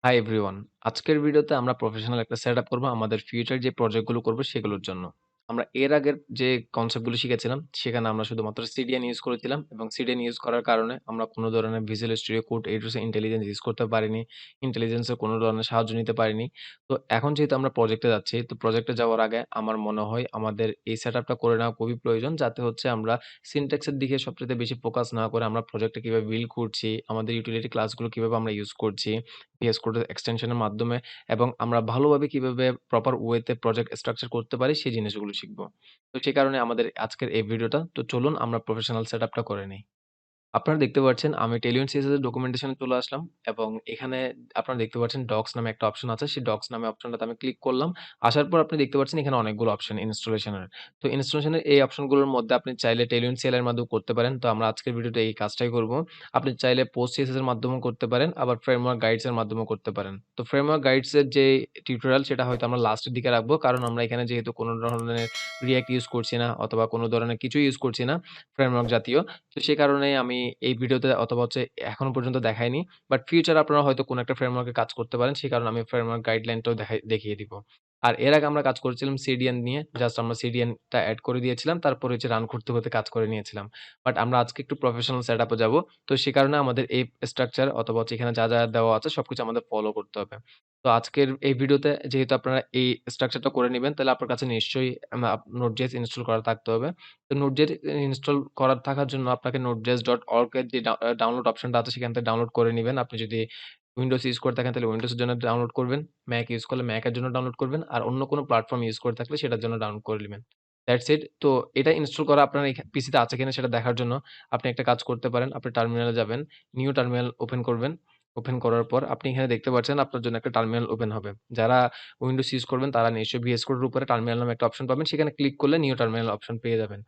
Hi everyone. আজকের ভিডিওতে আমরা প্রফেশনাল একটা সেটআপ করব আমাদের ফিউচার যে প্রজেক্টগুলো করব সেগুলোর জন্য। আমরা এর আগের যে কনসেপ্টগুলো শিখেছিলাম সেখানে আমরা শুধুমাত্র সিডিএন ইউজ করেছিলাম এবং সিডিএন ইউজ করার কারণে আমরা কোনো ধরনের visual studio code A to Z intelligence use করতে পারিনি। ইন্টেলিজেন্সের কোনো ধরনের সাহায্য নিতে পারিনি। তো এখন যেহেতু আমরা প্রজেক্টে যাচ্ছি, তো প্রজেক্টে যাওয়ার আগে আমার মনে হয় আমাদের এই সেটআপটা করে নেওয়া খুবই প্রয়োজন, যাতে হচ্ছে আমরা সিনট্যাক্সের দিকে সবচাইতে বেশি ফোকাস না করে আমরা প্রজেক্টটা কিভাবে বিল্ড করছি, আমাদের ইউটিলিটি ক্লাসগুলো কিভাবে আমরা ইউজ করছি, VS Code এর এক্সটেনশনের মাধ্যমে এবং আমরা ভালোভাবে কিভাবে প্রপার ওয়েতে প্রজেক্ট স্ট্রাকচার করতে পারি সেই জিনিসগুলো শিখব। তো সে কারণে আমাদের আজকের এই ভিডিওটা। তো চলুন আমরা প্রফেশনাল সেটআপটা করে নেই। আপনারা দেখতে পাচ্ছেন আমি Tailwind CSS এর ডকুমেন্টেশনে চলে আসলাম এবং এখানে আপনারা দেখতে পাচ্ছেন ডক্স নামে একটা অপশন আছে। সেই ডক্স নামে অপশনটাতে আমি ক্লিক করলাম। আসার পর আপনি দেখতে পাচ্ছেন এখানে অনেকগুলো অপশন ইনস্টলেশন এর। তো ইনস্টলেশন এর এই অপশনগুলোর মধ্যে আপনি চাইলে Tailwind CLI এর মাধ্যমেও করতে পারেন। তো আমরা আজকের ভিডিওতে এই কাজটাই করব। আপনি চাইলে পোস্ট CSS এর মাধ্যমেও করতে পারেন, আবার ফ্রেমওয়ার্ক গাইডস এর মাধ্যমেও করতে পারেন। তো ফ্রেমওয়ার্ক গাইডস এর যে টিউটোরিয়াল সেটা হয়তো আমরা লাস্টের দিকে রাখবো। কারণ আমরা এখানে যেহেতু কোনো ধরনের React ইউজ করছি না অথবা কোনো ধরনের কিছুই ইউজ করছি না ফ্রেমওয়ার্ক জাতীয়। তো সে কারণেই আমি এই ভিডিওতে অথবা হচ্ছে এখনো পর্যন্ত দেখাইনি। বাট ফিউচারে আপনারা হয়তো কোনো একটা ফ্রেমওয়ার্কে কাজ করতে পারেন। সে কারণে আমি ফ্রেমওয়ার্ক গাইডলাইনটাও দেখিয়ে দিব। আর এর আগে আমরা কাজ করেছিলাম সিডিএন নিয়ে। জাস্ট আমরা সিডিএনটা এড করে দিয়েছিলাম। তারপরে হচ্ছে রান করতে কাজ করে নিয়েছিলাম। বাট আমরা আজকে একটু প্রফেশনাল সেটআপে যাবো। তো সে কারণে আমাদের এই স্ট্রাকচার অথবা হচ্ছে এখানে যা দেওয়া আছে সবকিছু আমাদের ফলো করতে হবে। তো আজকের এই ভিডিওতে যেহেতু আপনারা এই স্ট্রাকচারটা করে নিবেন, তাহলে আপনার কাছে নিশ্চয়ই Node.js ইনস্টল করা থাকতে হবে। তো Node.js ইনস্টল করা থাকার জন্য আপনাকে nodejs.org এর যে ডাউনলোড অপশনটা আছে সেখান থেকে ডাউনলোড করে নিবেন। আপনি যদি উইন্ডোজ ইউজ করে থাকেন তাহলে উইন্ডোজের জন্য ডাউনলোড করবেন। ম্যাক ইউজ করলে ম্যাক এর জন্য ডাউনলোড করবেন। আর অন্য কোনো প্ল্যাটফর্ম ইউজ করে থাকলে সেটার জন্য ডাউনলোড করে নিবেন। That's it. তো এটা ইনস্টল করা আপনার পিসিতে আছে কিনা সেটা দেখার জন্য আপনি একটা কাজ করতে পারেন। আপনি টার্মিনালে যাবেন। নিউ টার্মিনাল ওপেন করবেন। ওপেন করার পর আপনি এখানে দেখতে পাচ্ছেন আপনার জন্য একটা টার্মিনাল ওপেন হবে। যারা উইন্ডোজ ইউজ করবেন তারা নিশ্চয়ই VS Code এর উপরে টার্মিনাল নামে একটা অপশন পাবেন। সেখানে ক্লিক করলে নিউ টার্মিনাল অপশন পেয়ে যাবেন।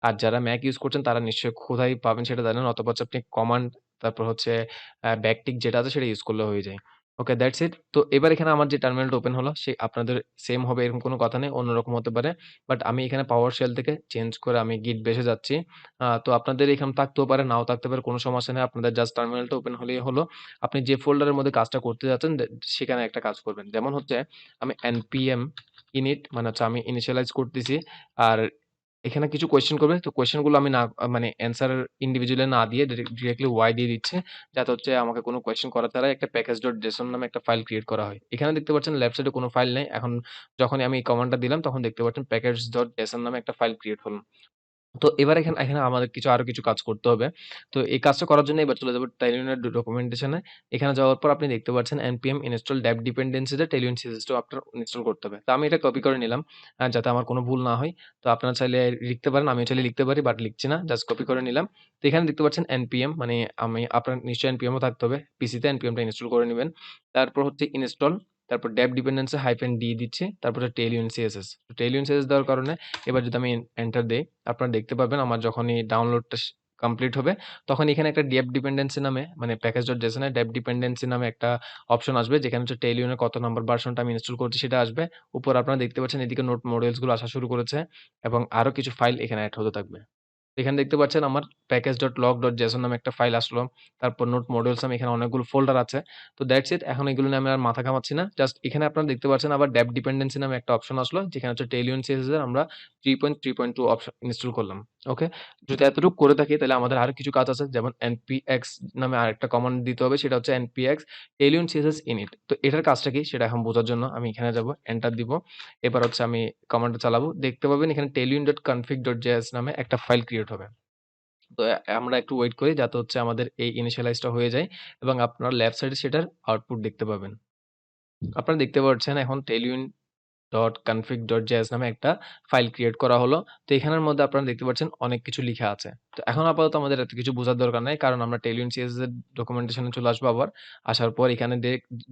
আর যারা ম্যাক ইউজ করছেন তারা নিশ্চয়ই কোথায় পাবেন সেটা জানেন, অথবা হচ্ছে আপনি কমান্ড তারপর হচ্ছে ব্যাকটিক যেটা আছে সেটা ইউজ করলে হয়ে যায়। ওকে, দ্যাটস ইট। তো এবার এখানে আমার যে টার্মিনালটা ওপেন হলো সে আপনাদের সেম হবে এরকম কোনো কথা নেই, অন্যরকম হতে পারে। বাট আমি এখানে PowerShell থেকে চেঞ্জ করে আমি Git bash এ যাচ্ছি। তো আপনাদের এখানে থাকতেও পারে, নাও থাকতে পারে, কোনো সমস্যা নেই। আপনাদের জাস্ট টার্মিনালটা ওপেন হলেই হলো। আপনি যে ফোল্ডারের মধ্যে কাজটা করতে যাচ্ছেন সেখানে একটা কাজ করবেন। যেমন হচ্ছে আমি npm init মানে হচ্ছে আমি ইনিশিয়ালাইজ করতেছি। আর এখানে কিছু কোয়েশ্চেন করবে। তো কোয়েশ্চেন গুলো আমি না মানে অ্যান্সার ইন্ডিভিজুয়ালি না দিয়ে ডিরেক্টলি ওয়াই দিয়ে দিচ্ছে। যাতে হচ্ছে আমাকে কোনো কোয়েশ্চেন করার ছাড়াই একটা package.json নামে একটা ফাইল ক্রিয়েট করা হয়। এখানে দেখতে পাচ্ছেন লেফট সাইডে কোনো ফাইল নেই। এখন যখনই আমি এই কমান্ডটা দিলাম তখন দেখতে পাচ্ছেন package.json নামে একটা ফাইল ক্রিয়েট হলো। তো এবার এখানে এখানে আমাদের আরো কিছু কাজ করতে হবে। তো এই কাজটা করার জন্য এবার চলে যাব Tailwind এর ডকুমেন্টেশন এ। এখানে যাওয়ার পর আপনি দেখতে পাচ্ছেন npm install dev dependencies এ Tailwind CSS টাও আপনার ইনস্টল করতে হবে। তো আমি এটা কপি করে নিলাম যাতে আমার কোনো ভুল না হয়। তো আপনারা চাইলে লিখতে পারেন, আমিও চাইলে লিখতে পারি বাট লিখছি না। জাস্ট কপি করে নিলাম। তো এখানে দেখতে পাচ্ছেন npm মানে আপনার নিশ্চয়ই npm ও থাকতে হবে। পিসিতে npm টা ইনস্টল করে নিবেন। তারপর হচ্ছে ইনস্টল, তারপর dev dependency -d দিচ্ছি। তারপরে Tailwind CSS। তো Tailwind CSS দেওয়ার কারণে এবার যদি আমি এন্টার দেই, আপনারা দেখতে পাবেন আমার যখনই ডাউনলোডটা কমপ্লিট হবে তখন এখানে একটা ডেপ ডিপেন্ডেন্সি নামে মানে প্যাকেজ.json এর ডেপ ডিপেন্ডেন্সি নামে একটা অপশন আসবে, যেখানে হচ্ছে Tailwind এর কত নাম্বার ভার্সনটা আমি ইনস্টল করছি সেটা আসবে। উপর আপনারা দেখতে পাচ্ছেন এদিকে নোট মডিউলস গুলো আসা শুরু করেছে এবং আরো কিছু ফাইল এখানে এড হতে থাকবে। এখানে দেখতে পাচ্ছেন আমার package.log.json নামে একটা ফাইল আসলো। তারপর নোট মডিউলস নামে এখানে অনেকগুলো ফোল্ডার আছে। তো দ্যাটস ইট। এখন এগুলো নিয়ে আমি আর মাথা ঘামাচ্ছি না। জাস্ট এখানে আপনারা দেখতে পাচ্ছেন আবার ডেপ ডিপেন্ডেন্সি নামে একটা অপশন আসলো, যেখানে হচ্ছে Tailwind CSS এর আমরা 3.3.2 অপশন ইনস্টল করলাম। ওকে? যদি এতটুকু করে থাকি তাহলে আমাদের আরো কিছু কাজ আছে, যেমন npx নামে আরেকটা কমান্ড দিতে হবে, সেটা হচ্ছে npx Tailwind CSS init। তো এটার কাজটা কি সেটা এখন বোঝার জন্য আমি এখানে যাব, এন্টার দিব। এবার হচ্ছে আমি কমান্ডটা চালাবো। দেখতে পাবেন এখানে tailwind.config.js নামে একটা ফাইল ক্রিয়েট হবে। তো আমরা একটু ওয়েট করি যাতে হচ্ছে আমাদের এই ইনিশিয়ালাইজটা হয়ে যায় এবং আপনারা লেফট সাইডে সেটার আউটপুট দেখতে পাবেন। আপনারা দেখতে পাচ্ছেন এখন tailwind.config.js নামে একটা ফাইল ক্রিয়েট করা হলো। তো এখানের মধ্যে আপনারা দেখতে পাচ্ছেন অনেক কিছু লিখা আছে। তো এখন আপাতত আমাদের এত কিছু বোঝার দরকার নাই, কারণ আমরা Tailwind CSS এর ডকুমেন্টেশন এ চলে আসবো আবার। আসার পর এখানে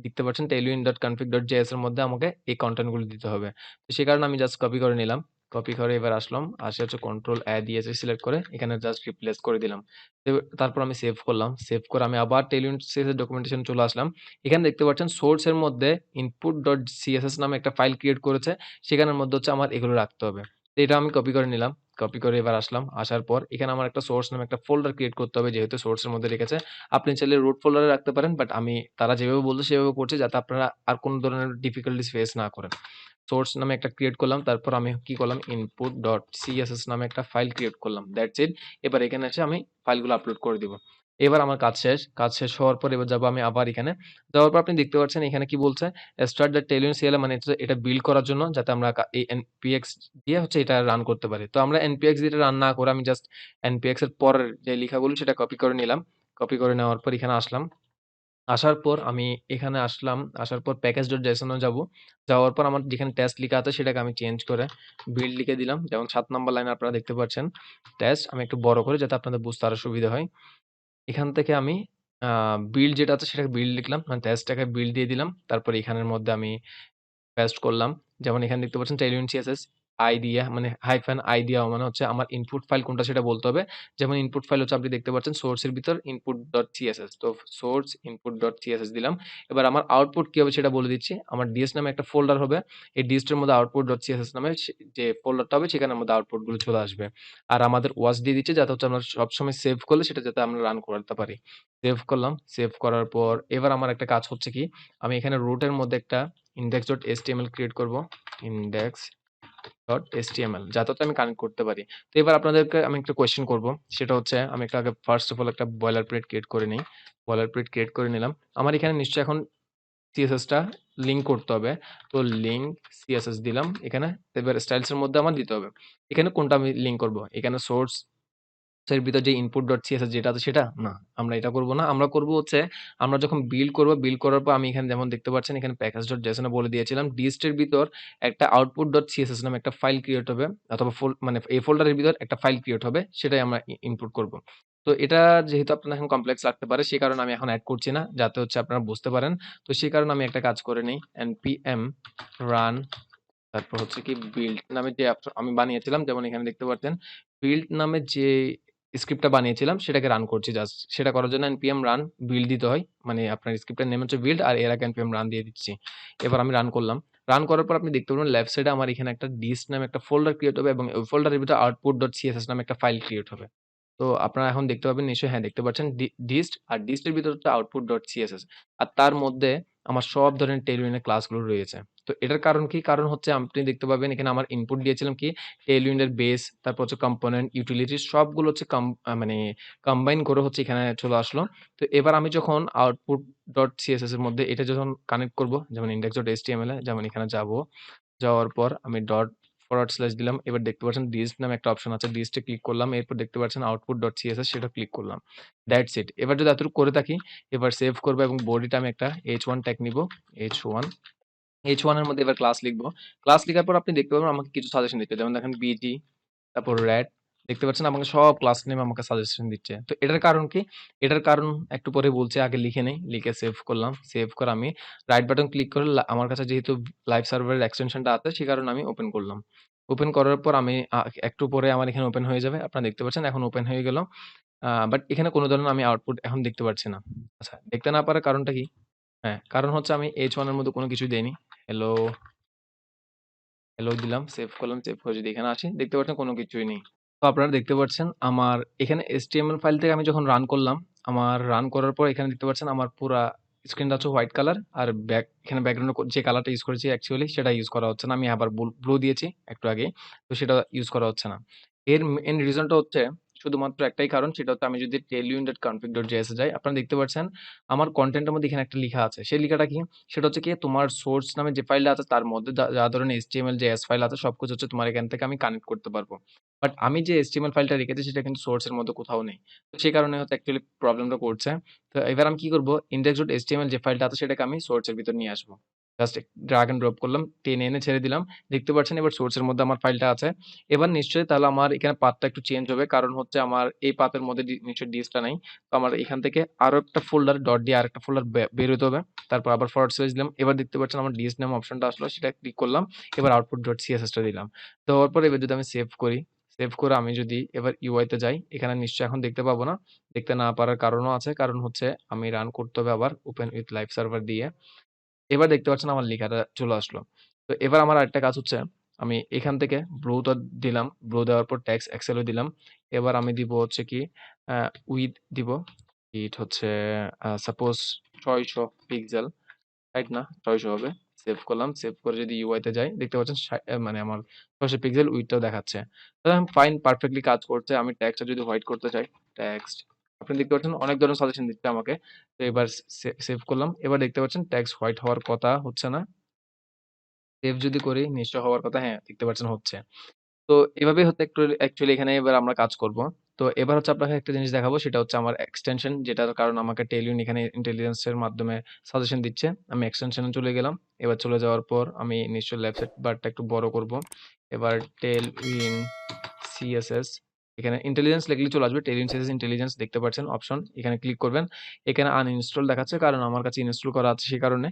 দেখতে পাচ্ছেন tailwind.config.js এর মধ্যে আমাকে এই কনটেন্ট গুলো দিতে হবে। তো সে কারণে আমি জাস্ট কপি করে নিলাম। কপি করে এবার আসলাম। আসে হচ্ছে কন্ট্রোল A দিয়ে সিলেক্ট করে এখানে জাস্ট রিপ্লেস করে দিলাম। তো তারপর আমি সেভ করলাম। সেভ করে আমি আবার Tailwind CSS ডকুমেন্টেশন চলে আসলাম। এখানে দেখতে পাচ্ছেন সোর্স এর মধ্যে input.css নামে একটা ফাইল ক্রিয়েট করেছে। সেখানের মধ্যে হচ্ছে আমার এগুলো রাখতে হবে। তো এটা আমি কপি করে নিলাম। কপি করে এবার আসলাম। আসার পর এখানে আমার একটা সোর্স নামে একটা ফোল্ডার ক্রিয়েট করতে হবে, যেহেতু সোর্সের মধ্যে রেখেছে। আপনি চাইলে রুট ফোল্ডারে রাখতে পারেন, বাট আমি তারা যেভাবে বলছে সেভাবে করছি, যাতে আপনারা আর কোনো ধরনের ডিফিকাল্টিস ফেস না করেন। সোর্স নামে একটা ক্রিয়েট করলাম। তারপর আমি কি করলাম, input.css নামে একটা ফাইল ক্রিয়েট করলাম। That's it. এবার এখানে এসে আমি ফাইলগুলো আপলোড করে দিব। এবার আমার কাজ শেষ। কাজ শেষ হওয়ার পর এবার যাবো আমি আবার এখানে। যাওয়ার পর আপনি দেখতে পাচ্ছেন এখানে কি বলছে, স্টার্ট দ্য Tailwind CLI, মানে হচ্ছে এটা বিল্ড করার জন্য, যাতে আমরা এই npx দিয়ে হচ্ছে এটা রান করতে পারি। তো আমরা npx দিয়ে রান না করে আমি জাস্ট npx এর পরের যে লেখাগুলো সেটা কপি করে নিলাম। কপি করে নেওয়ার পর এখানে আসলাম। আসার পর আমি এখানে আসলাম। আসার পর প্যাকেজ.json এ যাবো। যাওয়ার পর আমার যেখানে টেস্ট লিখা আছে সেটাকে আমি চেঞ্জ করে বিল্ড লিখে দিলাম। যেমন ৭ নাম্বার লাইনে আপনারা দেখতে পাচ্ছেন টেস্ট, আমি একটু বড় করে যাতে আপনাদের বুঝতে আরো সুবিধা হয়। এখান থেকে আমি আ বিল্ড যেটা আছে সেটাকে বিল্ড লিখলাম। মানে টেস্টটাকে বিল্ড দিয়ে দিলাম। তারপর এখানের মধ্যে আমি পেস্ট করলাম। যেমন এখানে দেখতে পাচ্ছেন Tailwind CSS আই দিয়া, মানে হাইফেন আই দেওয়া মানে হচ্ছে আমার ইনপুট ফাইল কোনটা সেটা বলতে হবে। যেমন ইনপুট ফাইল হচ্ছে আপনি দেখতে পাচ্ছেন সোর্স এর ভিতর input.css। তো সোর্স input.css দিলাম। এবার আমার আউটপুট কি হবে সেটা বলে দিচ্ছি। আমার ডিএস নামে একটা ফোল্ডার হবে। এই ডিএসটার মধ্যে output.css নামে যে ফোল্ডারটা হবে সেখানের মধ্যে আউটপুট গুলো চলে আসবে। আর আমাদের ওয়াচ দিয়ে দিচ্ছি, যাতে হচ্ছে আমরা সবসময় সেভ করলে সেটা যাতে আমরা রান করতে পারি। সেভ করলাম। সেভ করার পর এবার আমার একটা কাজ হচ্ছে কি, আমি এখানে রুটের মধ্যে একটা index.html ক্রিয়েট করব। index.html যাতে হচ্ছে আমি কানেক্ট করতে পারি। তো এবার আপনাদেরকে আমি একটা কোয়েশ্চেন করব। সেটা হচ্ছে আমি একটা আগে ফার্স্ট অফ অল একটা বয়লারপ্লেট ক্রিয়েট করে নেই। বয়লারপ্লেট ক্রিয়েট করে নিলাম। আমার এখানে নিশ্চয়ই এখন সিএসএস টা লিংক করতে হবে। তো লিংক সিএসএস দিলাম এখানে। এবার স্টাইলস এর মধ্যে আমার দিতে হবে। এখানে কোনটা আমি লিংক করব? এখানে সোর্স এর ভিতর যে input.css যেটা আছে সেটা? না, আমরা এটা করব না। আমরা করব হচ্ছে, আমরা যখন বিল্ড করব, বিল্ড করার পর আমি এখানে যেমন দেখতে পাচ্ছেন এখানে package.json এ বলে দিয়েছিলাম dist এর ভিতর একটা output.css নামে একটা ফাইল ক্রিয়েট হবে, অথবা মানে এই ফোল্ডারের ভিতর একটা ফাইল ক্রিয়েট হবে, সেটাই আমরা ইনপুট করব। তো এটা যেহেতু আপনার এখন কমপ্লেক্স লাগতে পারে, সে কারণে আমি এখন এড করছি না, যাতে হচ্ছে আপনারা বুঝতে পারেন। তো সেই কারণে আমি একটা কাজ করে নেই, npm run, তারপর হচ্ছে কি বিল্ড নামে যে আমি বানিয়েছিলাম, যেমন এখানে দেখতে পাচ্ছেন বিল্ড নামে যে স্ক্রিপ্টটা বানিয়েছিলাম সেটাকে রান করছি জাস্ট। সেটা করার জন্য npm run বিল্ড দিতে হয়। মানে আপনার স্ক্রিপ্টের নেম হচ্ছে বিল্ড, আর এর আগে npm run দিয়ে দিচ্ছি। এবার আমি রান করলাম। রান করার পর আপনি দেখতে পারবেন লেফট সাইডে আমার এখানে একটা ডিস্ট নামে একটা ফোল্ডার ক্রিয়েট হবে, এবং ওই ফোল্ডারের ভিতরে output.css নামে একটা ফাইল ক্রিয়েট হবে। তো আপনারা এখন দেখতে পাবেন নিশ্চয়ই, হ্যাঁ দেখতে পাচ্ছেন ডিস্ট, আর ডিস্টের ভিতরে হচ্ছে output.css, আর তার মধ্যে আমার সব ধরনের Tailwind এর ক্লাসগুলো রয়েছে। তো এটার কারণ কি? কারণ হচ্ছে আপনি দেখতে পাবেন এখানে আমার ইনপুট দিয়েছিলাম কি Tailwind এর বেস, তারপর হচ্ছে কম্পোনেন্ট, ইউটিলিটিস সবগুলো হচ্ছে মানে কম্বাইন করে হচ্ছে এখানে চলে আসলো। তো এবার আমি যখন output.css এর মধ্যে এটা যখন কানেক্ট করব, যেমন index.html এ, যেমন এখানে যাব, যাওয়ার পর আমি ডট ফরওয়ার্ড স্ল্যাশ দিলাম। এবার দেখতে পাচ্ছেন ডিস্ট নামে একটা অপশন আছে। ডিস্টে ক্লিক করলাম। এরপর দেখতে পাচ্ছেন output.css, সেটা ক্লিক করলাম। That's it. এবার যদি এতটুকু করে থাকি, এবার সেভ করব এবং বডিটা আমি একটা h1 ট্যাগ নিব। h1 h1 এর মধ্যে এবার ক্লাস লিখব। ক্লাস লিখার পর আপনি দেখতে পাবেন আমাকে কিছু সাজেশন দিচ্ছে। যেমন দেখেন বিজি, তারপর র‍্যাট, দেখতে পাচ্ছেন আমাকে সব ক্লাস নেম আমাকে সাজেশন দিচ্ছে। তো এটার কারণ কি? এটার কারণ একটু পরে বলছি, আগে লিখে নেই। লিখে সেভ করলাম। সেভ করে আমি রাইট বাটন ক্লিক করে আমার কাছে যেহেতু লাইভ সার্ভারের এক্সটেনশনটা আছে, সে কারণে আমি ওপেন করলাম। ওপেন করার পর আমি একটু পরে আমার এখানে ওপেন হয়ে যাবে। আপনারা দেখতে পাচ্ছেন এখন ওপেন হয়ে গেল। বাট এখানে কোন ধরনের আমি আউটপুট এখন দেখতে পাচ্ছি না। আচ্ছা, দেখতে না পারার কারণটা কি? হ্যাঁ, কারণ হচ্ছে আমি h1 এর মধ্যে কোনো কিছুই দেইনি। হ্যালো, হ্যালো দিলাম, সেভ করলাম। সেভ করে যদি এখানে আসি, দেখতে পাচ্ছেন কোনো কিছুই নেই। তো আপনারা দেখতে পাচ্ছেন আমার এখানে HTML ফাইল থেকে আমি যখন রান করলাম, আমার রান করার পর এখানে দেখতে পাচ্ছেন আমার পুরা স্ক্রিনটা হচ্ছে হোয়াইট কালার, আর এখানে ব্যাকগ্রাউন্ডে যে কালারটা ইউজ করেছি অ্যাকচুয়ালি সেটা ইউজ করা হচ্ছে না। আমি আবার ব্লু দিয়েছি একটু আগে, তো সেটা ইউজ করা হচ্ছে না। এর মেইন রিজনটা হচ্ছে শুধুমাত্র একটাই কারণ, সেটা হচ্ছে আমি যদি tailwind.config.js এ যাই, আপনারা দেখতে পাচ্ছেন আমার কনটেন্টের মধ্যে এখানে একটা লিখা আছে। সেই লিখাটা কি? সেটা হচ্ছে কি, তোমার সোর্স নামে যে ফাইলটা আছে তার মধ্যে যা ধরনের HTML যে S ফাইল আছে সবকিছু হচ্ছে তোমার এখান থেকে আমি কানেক্ট করতে পারবো। বাট আমি যে HTML ফাইলটা রেখেছি সেটা কিন্তু সোর্স এর মধ্যে কোথাও নেই। তো সেই কারণে হচ্ছে অ্যাকচুয়ালি প্রবলেমটা করছে। তো এবার আমি কি করব, index.html যে ফাইলটা আছে সেটাকে আমি সোর্স এর ভিতর নিয়ে আসবো। জাস্ট ড্রাগ এন্ড ড্রপ করলাম, টেনে এনে ছেড়ে দিলাম। দেখতে পাচ্ছেন এবার সোর্স এর মধ্যে আমার ফাইলটা আছে। এবার নিশ্চয়ই তাহলে আমার এখানে পাথটা একটু চেঞ্জ হবে। কারণ হচ্ছে আমার এই পাথের মধ্যে নিশ্চয়ই ডিসটা নাই। তো আমার এখান থেকে আরো একটা ফোল্ডার ডট দিয়ে আরেকটা ফোল্ডার বের হতে হবে। তারপর আবার ফরওয়ার্ড স্ল্যাশ দিলাম। এবার দেখতে পাচ্ছেন আমার ডিস নাম অপশনটা আসলো, সেটা ক্লিক করলাম। এবার output.css টা দিলাম। দেওয়ার পর এবার যদি আমি সেভ করি, সেভ করে আমি যদি এবার UI তে যাই, এখানে নিশ্চয়ই এখন দেখতে পাবো না। দেখতে না পারার কারণও আছে। কারণ হচ্ছে আমি রান করতে হবে আবার ওপেন উইথ লাইভ সার্ভার দিয়ে। এবার দেখতে পাচ্ছেন আমার লেখাটা চলে আসলো। তো এবার আমার আরেকটা কাজ হচ্ছে, আমি এখান থেকে ব্রোটা দিলাম। ব্রো দেওয়ার পর ট্যাক্স এক্সেলও দিলাম। এবার আমি দিব হচ্ছে কি উইডথ দিব। উইডথ হচ্ছে সাপোজ ৬০০ পিক্সেল, রাইট না? ৬০০ হবে। সেভ করলাম। সেভ করে যদি UI তে যাই দেখতে পাচ্ছেন মানে আমার ৬০০ পিক্সেল উইডথটাও দেখাচ্ছে। তাহলে ফাইন পারফেক্টলি কাজ করছে। আমি ট্যাক্সটা যদি হোয়াইট করতে চাই, ট্যাক্সট আপনি দেখতে পাচ্ছেন অনেক ধরনের সাজেশন দিচ্ছে আমাকে। তো এবার সেভ করলাম। এবার দেখতে পাচ্ছেন ট্যাক্স হোয়াইট হওয়ার কথা হচ্ছে না। সেভ যদি করি নিশ্চয় হওয়ার কথা, হ্যাঁ, দেখতে পাচ্ছেন হচ্ছে। তো এভাবেই হচ্ছে একটু অ্যাকচুয়ালি এখানে এবার আমরা কাজ করব। তো এবার হচ্ছে আপনাকে একটা জিনিস দেখাবো, সেটা হচ্ছে আমার এক্সটেনশন, যেটার কারণ আমাকে Tailwind এখানে ইন্টেলিজেন্স এর মাধ্যমে সাজেশন দিচ্ছে। আমি এক্সটেনশনে চলে গেলাম। এবার চলে যাওয়ার পর আমি নিশ্চয়ই লেফট সাইড বারটা একটু বড় করব। এবার Tailwind CSS, এখানে ইন্টেলিজেন্স লিখলে চলে আসবে। Tailwind CSS ইন্টেলিজেন্স দেখতে পাচ্ছেন অপশন। এখানে ক্লিক করবেন। এখানে আনইনস্টল দেখাচ্ছে, কারণ আমার কাছে ইনস্টল করা আছে সেই কারণে।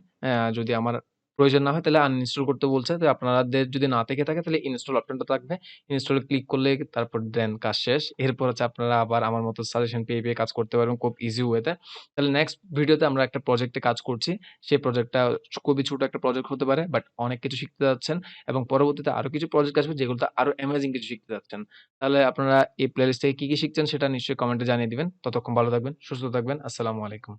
যদি আমার প্রয়োজন না হয় তাহলে আনইনস্টল করতে বলছে। তো আপনাদের যদি না থেকে থাকে তাহলে ইনস্টল অপশনটা থাকবে। ইনস্টলে ক্লিক করলে তারপর দেন কাজ শেষ। এরপর হচ্ছে আপনারা আবার আমার মতো সাজেশন পেয়ে কাজ করতে পারবেন খুব ইজি ওয়েতে। তাহলে নেক্সট ভিডিওতে আমরা একটা প্রজেক্টে কাজ করছি। সেই প্রজেক্টটা খুবই ছোট একটা প্রজেক্ট হতে পারে, বাট অনেক কিছু শিখতে যাচ্ছেন এবং পরবর্তীতে আরো কিছু প্রজেক্ট আসবে যেগুলোতে আরো অ্যামেজিং কিছু শিখতে যাচ্ছেন। তাহলে আপনারা এই প্লেলিস্ট থেকে কি শিখছেন সেটা নিশ্চয়ই কমেন্টে জানিয়ে দিবেন। ততক্ষণ ভালো থাকবেন, সুস্থ থাকবেন। আসসালামু আলাইকুম।